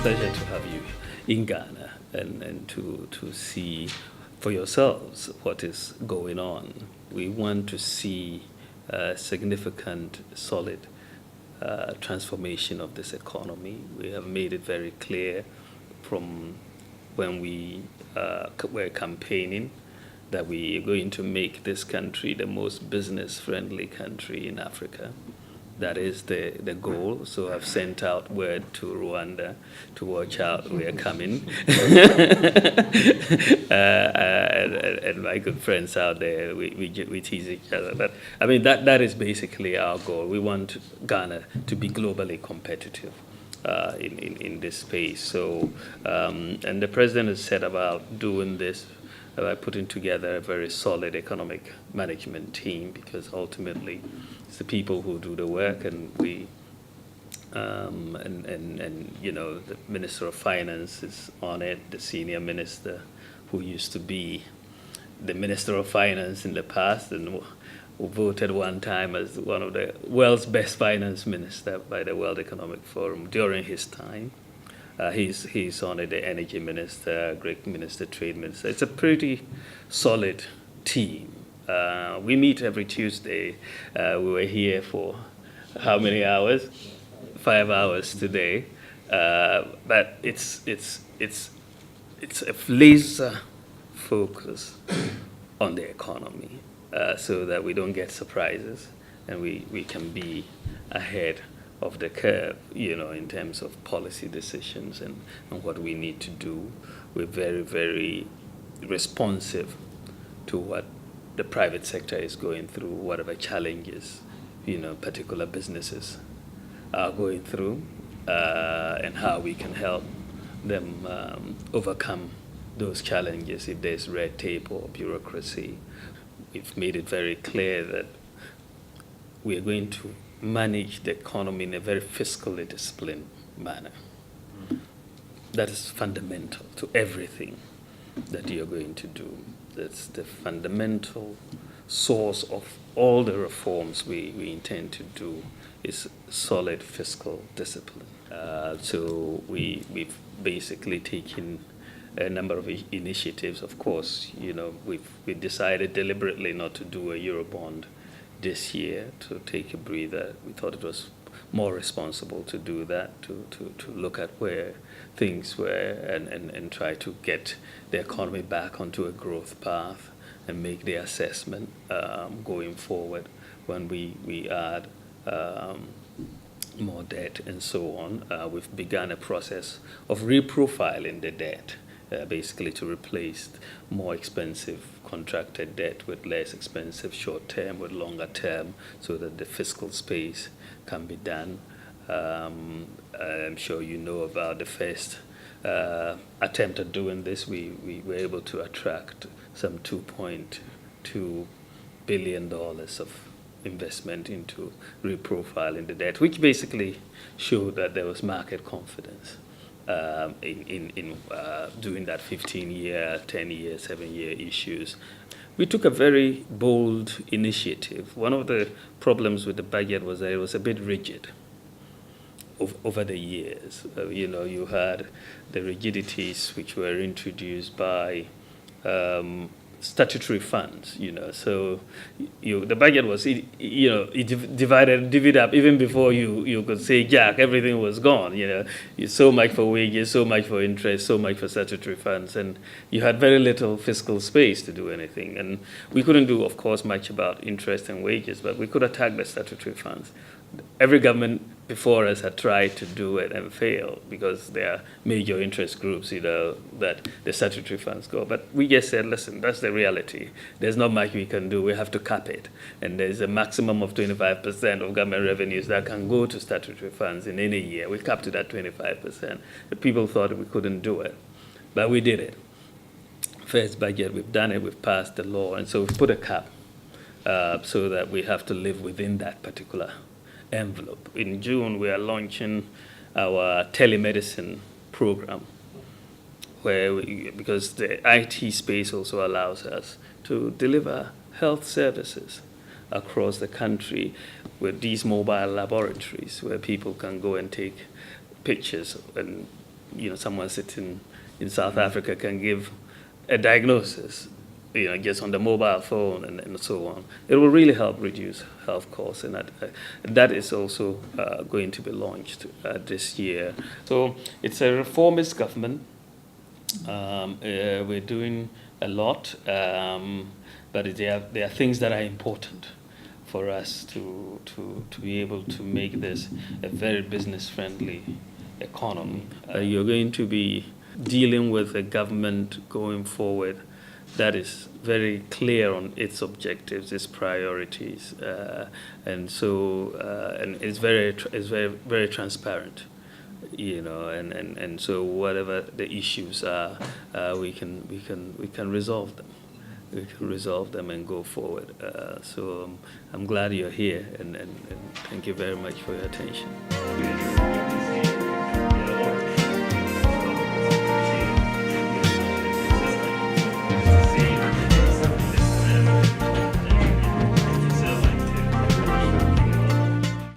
pleasure to have you in Ghana and to see for yourselves what is going on. We want to see a significant, solid transformation of this economy. We have made it very clear from when we were campaigning that we are going to make this country the most business-friendly country in Africa. That is the goal. So I've sent out word to Rwanda to watch out, we are coming. And my good friends out there, we tease each other. But I mean, that is basically our goal. We want Ghana to be globally competitive in this space. So, and the president has said about doing this by putting together a very solid economic management team, because ultimately it's the people who do the work, and we and you know, the Minister of Finance is on it, the senior minister who used to be the Minister of Finance in the past and who voted one time as one of the world's best finance minister by the World Economic Forum during his time. He's on it, the energy minister, Greek minister, trade minister. It's a pretty solid team. We meet every Tuesday. We were here for how many hours? 5 hours today. But it's a laser focus on the economy, so that we don't get surprises and we can be ahead of the curve, you know, in terms of policy decisions and what we need to do. We're very, very responsive to what the private sector is going through, whatever challenges, you know, particular businesses are going through, and how we can help them overcome those challenges if there's red tape or bureaucracy. We've made it very clear that we are going to manage the economy in a very fiscally disciplined manner. That is fundamental to everything that you're going to do. That's the fundamental source of all the reforms we intend to do, is solid fiscal discipline. So we've basically taken a number of initiatives. Of course, you know, we decided deliberately not to do a Eurobond this year, to take a breather. We thought it was more responsible to do that, to look at where things were and try to get the economy back onto a growth path and make the assessment going forward when we add more debt and so on. We've begun a process of reprofiling the debt, basically to replace more expensive contracted debt with less expensive short term with longer term, so that the fiscal space can be done. I'm sure you know about the first attempt at doing this. We were able to attract some $2.2 billion of investment into reprofiling the debt, which basically showed that there was market confidence in doing that 15-year, 10-year, 7-year issues. We took a very bold initiative. One of the problems with the budget was that it was a bit rigid over the years. You know, you had the rigidities which were introduced by statutory funds, you know. So the budget was, you know, it divided up even before you could say jack, everything was gone, you know. So much for wages, so much for interest, so much for statutory funds, and you had very little fiscal space to do anything. And we couldn't do, of course, much about interest and wages, but we could attack the statutory funds. Every government before us had tried to do it and failed, because there are major interest groups, you know, that the statutory funds go. But we just said, listen, that's the reality. There's not much we can do. We have to cap it. And there's a maximum of 25% of government revenues that can go to statutory funds in any year. We capped it at 25%. The people thought we couldn't do it, but we did it. First budget, we've done it, we've passed the law, and so we've put a cap so that we have to live within that particular envelope. In June, we are launching our telemedicine program, where because the IT space also allows us to deliver health services across the country with these mobile laboratories where people can go and take pictures and someone sitting in South Africa can give a diagnosis, just on the mobile phone and so on. It will really help reduce health costs, and that is also going to be launched this year. So it's a reformist government. We're doing a lot, but there are things that are important for us to be able to make this a very business-friendly economy. You're going to be dealing with a government going forward that is very clear on its objectives, its priorities, and it's very transparent, and so whatever the issues are, we can resolve them. We can resolve them and go forward. So I'm glad you're here, and thank you very much for your attention.